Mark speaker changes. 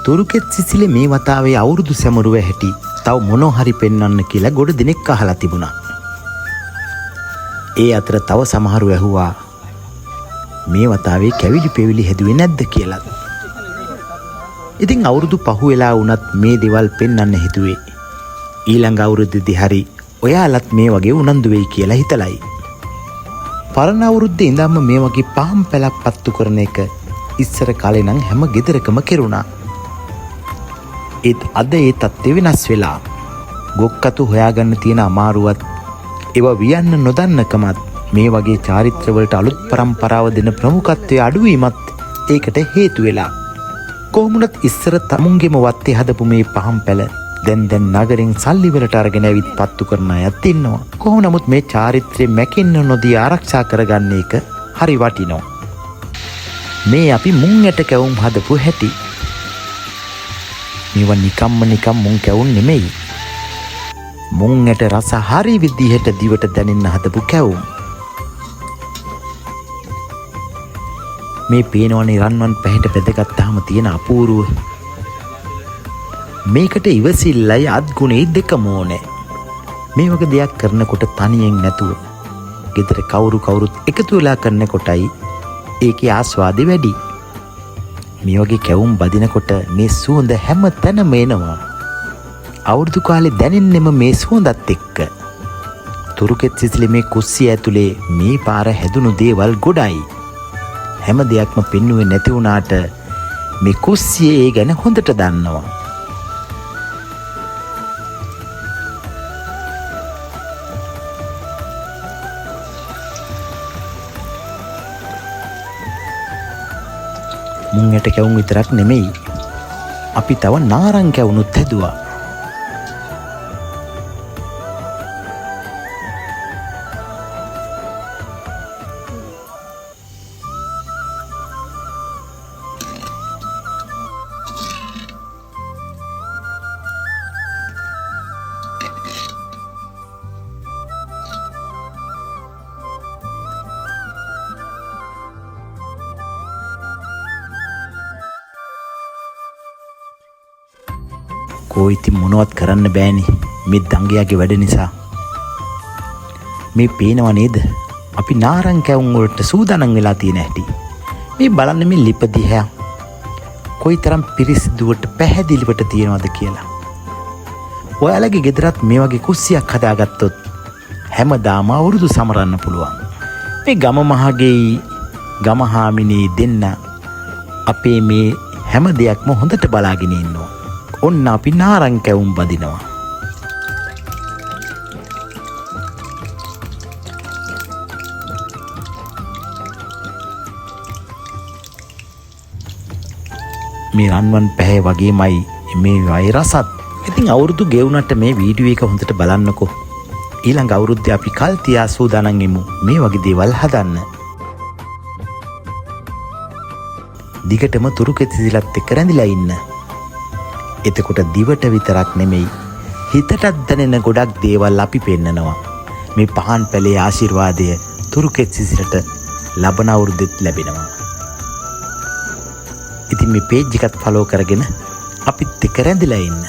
Speaker 1: තුරුකෙත් සිසිලේ මේ වතාවේ අවුරුදු සැමරුව හැටි තව මොනෝ හරි පෙන්වන්න කියලා ගොඩ දිනෙක අහලා තිබුණා. ඒ අතර තව සමහරු ඇහුවා මේ වතාවේ කැවිලි පෙවිලි හැදුවේ නැද්ද කියලා. ඉතින් අවුරුදු පහ වෙලා වුණත් මේ දේවල් පෙන්වන්න හිතුවේ ඊළඟ අවුරුද්දේදී හරි ඔයාලත් මේ වගේ උනන්දු වෙයි කියලා හිතලයි. පරණ අවුරුද්දේ ඉඳන්ම මේ වගේ පහම් පැලක් පත්තු කරන එක ඉස්සර කාලේ නම් හැම ගෙදරකම කෙරුණා. ඒත් අද ඒ තත්ත්වය වෙනස් වෙලා. ගොක්කතු හොයාගන්න තියෙන අමාරුවත් ඒවා වියන්න නොදන්නකමත් මේ වගේ චාරිත්‍රවලට අලුත් පරම්පරාව දෙන ප්‍රමුඛත්වයේ අඩුවීමත් ඒකට හේතු වෙලා. කොහොමුණත් ඉස්සර තමුන්ගේම වත්තේ හදපු මේ පහම් පැල දැන් නගරෙන් සල්ලි වලට අරගෙන ඇවිත් පත්තු කරන අයත් ඉන්නවා. කොහොම නමුත් මේ චාරිත්‍රය මැකෙන්න නොදී ආරක්ෂා කරගන්න එක හරි වටිනවා. මේ අපි මුං ඇට කැවුම් හදපු හැටි. මේවා නිකම් මුං කැවුම් නෙමෙයි. මුං ඇට රස හරි විදිහට දිවට දැනෙන්න හදපු කැවුම්. මේ පේනවනේ රන්වන් පැහැට බෙදගත්තාම තියෙන අපූර්ව. මේකට ඉවසිල්ලයි අත්ගුණේ දෙකම ඕනේ. මේ වගේ දෙයක් කරනකොට තනියෙන් නැතුව ගෙදර කවුරුත් එකතු වෙලා කරනකොටයි ඒකේ ආස්වාදෙ වැඩි. මේ වගේ කැවුම් බදිනකොට මේ සුවඳ හැම තැනම එනවා. අවුරුදු කාලේ දැනෙන්නෙම මේ සුවඳත් එක්ක. තුරුකෙත් සිසිලේ මේ කුස්සිය ඇතුලේ මේ පාර හැදුණු දේවල් ගොඩයි. හැම දෙයක්ම පෙන්නුවේ නැති වුණාට මේ කුස්සියේ ඒ ගැන හොඳට දන්නවා. මුං ඇට කැවුම් විතරක් නෙමෙයි. අපි තව නාරං කැවුනුත් හැදුවා. ඉතින් මොනවත් කරන්න බෑනේ මේ දංගයාගේ වැඩ නිසා. මේ පේනව නේද අපි නාරං කැවුම් වලට සූදානම් වෙලා තියෙන හැටි. මේ බලන්න මේ ලිප දිහා කොයිතරම් පිරිසිදුවට පැහැදිලිවට තියනවද කියලා. ඔයාලගේ ගෙදරත් මේ වගේ කුස්සියක් හදාගත්තොත් හැමදාම අවුරුදු සමරන්න පුළුවන්. මේ ගම මහගේ ගමහාමිනේ දෙන්න අපේ මේ හැම දෙයක්ම හොඳට බලාගෙන ඉන්නවා. ඔන්න අපි නාරං කැවුම් බදිනවා. මේ රන්වන් පැහැ වගේමයි මේ වෛරසත්. ඉතින් අවුරුදු ගෙවුනට මේ වීඩියෝ එක හොඳට බලන්නකෝ. ඊළඟ අවුරුද්දේ අපි කල් තියා සූදානම් වෙමු මේ වගේ දේවල් හදන්න. දිගටම තුරුකෙත් සිසිලත් එක්ක රැඳිලා ඉන්න. එතකොට දිවට විතරක් නෙමෙයි හිතටත් දැනෙන ගොඩක් දේවල් අපි පෙන්නනවා. මේ පහන් පැලේ ආශිර්වාදය තුරුකෙත් සිසිලට ලබන අවුරුද්දෙත් ලැබෙනවා. ඉතින් මේ පේජ් එකත් ෆලෝ කරගෙන අපිත් එක්ක රැඳිලා ඉන්න.